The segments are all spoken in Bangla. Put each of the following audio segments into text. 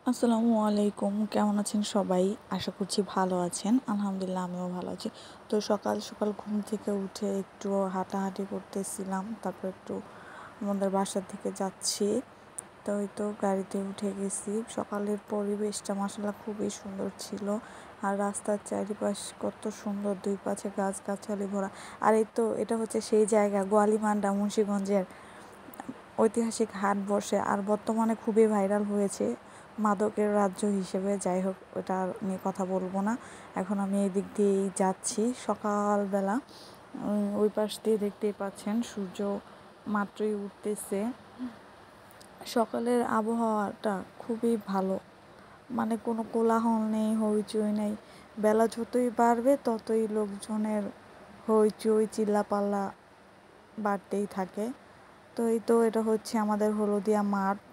আসসালামু আলাইকুম। কেমন আছেন সবাই? আশা করছি ভালো আছেন। আলহামদুলিল্লাহ আমিও ভালো আছি। তো সকাল, সকাল ঘুম থেকে উঠে একটু হাঁটাহাঁটি করতেছিলাম। তারপর একটু আমাদের বাসার দিকে যাচ্ছি। তো ওই তো গাড়িতে উঠে গেছি। সকালের পরিবেশটা মাশাআল্লাহ খুবই সুন্দর ছিল। আর রাস্তার চারিপাশ কত সুন্দর, দুই পাশে গাছগাছালি ভরা। আর এই তো এটা হচ্ছে সেই জায়গা গোয়ালিমান্ডা মুন্সিগঞ্জের ঐতিহাসিক হাট বসে। আর বর্তমানে খুবই ভাইরাল হয়েছে মাদকের রাজ্য হিসেবে। যাই হোক, ওটা নিয়ে কথা বলবো না। এখন আমি এই দিক দিয়েই যাচ্ছি সকালবেলা। ওই পাশ দিয়ে দেখতেই পাচ্ছেন সূর্য মাত্রই উঠতেছে। সকালের আবহাওয়াটা খুবই ভালো, মানে কোনো কোলাহল নেই, হইচই নেই। বেলা যতই বাড়বে ততই লোকজনের হইচই চিল্লাপাল্লা বাড়তেই থাকে। তো এই তো এটা হচ্ছে আমাদের হলদিয়া মাঠ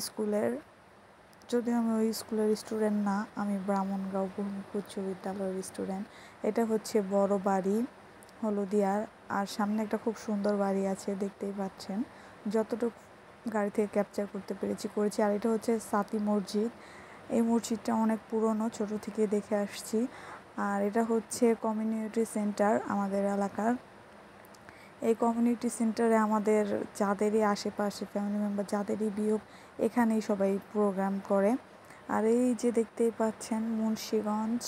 স্কুলের। যদিও আমি ওই স্কুলের স্টুডেন্ট না, আমি ব্রাহ্মণগাঁও বহুমুখী উচ্চ বিদ্যালয়ের স্টুডেন্ট। এটা হচ্ছে বড় বাড়ি হলদিয়ার। আর সামনে একটা খুব সুন্দর বাড়ি আছে, দেখতেই পাচ্ছেন। যতটুকু গাড়ি থেকে ক্যাপচার করতে করেছি। আর এটা হচ্ছে সাতি মসজিদ। এই মসজিদটা অনেক পুরনো, ছোট থেকে দেখে আসছি। আর এটা হচ্ছে কমিউনিটি সেন্টার আমাদের এলাকার। এই কমিউনিটি সেন্টারে আমাদের যাদেরই আশেপাশে ফ্যামিলি মেম্বার যাদেরই বিয়োগ, এখানেই সবাই প্রোগ্রাম করে। আর এই যে দেখতেই পাচ্ছেন মুন্সিগঞ্জ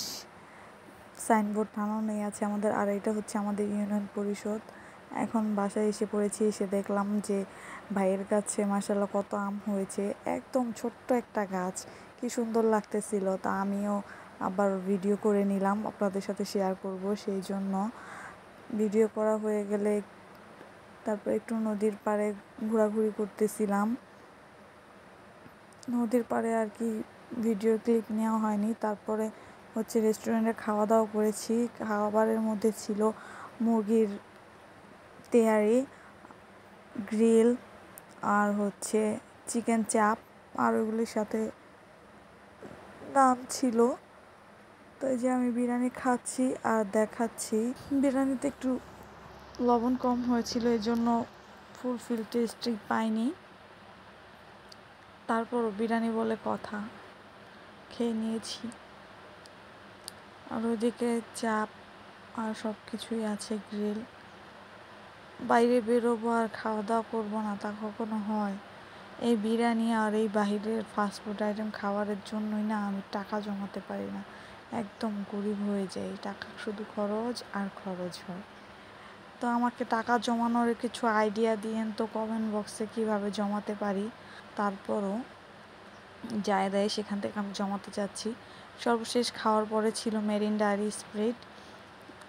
সাইনবোর্ড টানানোই আছে আমাদের। আর এটা হচ্ছে আমাদের ইউনিয়ন পরিষদ। এখন বাসায় এসে পড়েছি, এসে দেখলাম যে ভাইয়ের কাছে মাশাআল্লাহ কত আম হয়েছে। একদম ছোট্ট একটা গাছ, কি সুন্দর লাগতেছিল। তা আমিও আবার ভিডিও করে নিলাম, আপনাদের সাথে শেয়ার করব। সেই জন্য ভিডিও করা হয়ে গেলে তারপর একটু নদীর পাড়ে ঘোরাঘুরি করতেছিলাম। নদীর পাড়ে আর কি ভিডিও ক্লিপ নেওয়া হয়নি। তারপরে হচ্ছে রেস্টুরেন্টে খাওয়া দাওয়া করেছি। খাবারের মধ্যে ছিল মুরগির তেহারি, গ্রিল, আর হচ্ছে চিকেন চাপ, আর ওগুলির সাথে নান ছিল। তো এই যে আমি বিরিয়ানি খাচ্ছি আর দেখাচ্ছি। বিরিয়ানিতে একটু লবণ কম হয়েছিল, এই জন্য ফুলফিল টেস্টই পাইনি। তারপরও বিরিয়ানি বলে কথা, খেয়ে নিয়েছি। আর ওইদিকে চাপ আর সব কিছুই আছে, গ্রিল। বাইরে বেরোবো আর খাওয়া দাওয়া করবো না, তা কখনো হয়? এই বিরিয়ানি আর এই বাহিরের ফাস্টফুড আইটেম খাবারের জন্যই না আমি টাকা জমাতে পারি না, একদম গরিব হয়ে যাই। টাকা শুধু খরচ আর খরচ হয়। তো আমাকে টাকা জমানোর কিছু আইডিয়া দিয়েন তো কমেন্ট বক্সে, কীভাবে জমাতে পারি। তারপরও যায় দেয় সেখান থেকে আমি জমাতে চাচ্ছি। সর্বশেষ খাওয়ার পরে ছিল মেরিন্ডা আর স্প্রাইট।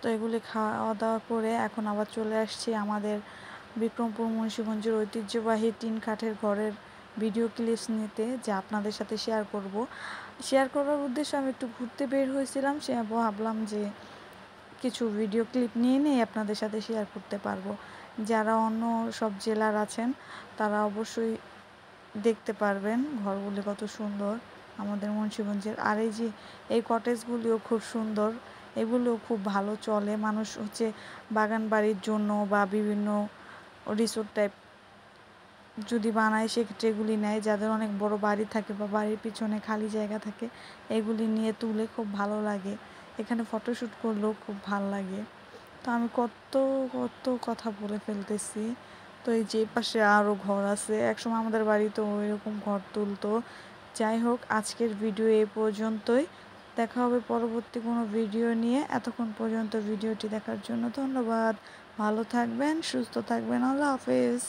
তো এগুলি খাওয়া দাওয়া করে এখন আবার চলে আসছি আমাদের বিক্রমপুর মুন্সিগঞ্জের ঐতিহ্যবাহী টিন কাঠের ঘরের ভিডিও ক্লিপস নিতে, যা আপনাদের সাথে শেয়ার করব। শেয়ার করার উদ্দেশ্যে আমি একটু ঘুরতে বের হয়েছিলাম, সে ভাবলাম যে কিছু ভিডিও ক্লিপ নিয়ে নিয়ে আপনাদের সাথে শেয়ার করতে পারবো। যারা অন্য সব জেলার আছেন তারা অবশ্যই দেখতে পারবেন ঘরগুলি কত সুন্দর আমাদের মুন্সিগঞ্জের। আর এই যে এই কটেজগুলিও খুব সুন্দর, এগুলোও খুব ভালো চলে। মানুষ হচ্ছে বাগান বাড়ির জন্য বা বিভিন্ন রিসোর্ট টাইপ যদি বানায়, সেক্ষেত্রে এগুলি নেয়। যাদের অনেক বড় বাড়ি থাকে বা বাড়ির পিছনে খালি জায়গা থাকে, এগুলি নিয়ে তুলে খুব ভালো লাগে। এখানে ফটোশ্যুট করলেও খুব ভালো লাগে। তো আমি কত কত কথা বলে ফেলতেছি। তো এই যে পাশে আরও ঘর আছে, একসময় আমাদের বাড়িতেও এরকম ঘর তুলতো। যাই হোক, আজকের ভিডিও এই পর্যন্তই। দেখা হবে পরবর্তী কোনো ভিডিও নিয়ে। এতক্ষণ পর্যন্ত ভিডিওটি দেখার জন্য ধন্যবাদ। ভালো থাকবেন, সুস্থ থাকবেন। আল্লাহ হাফেজ।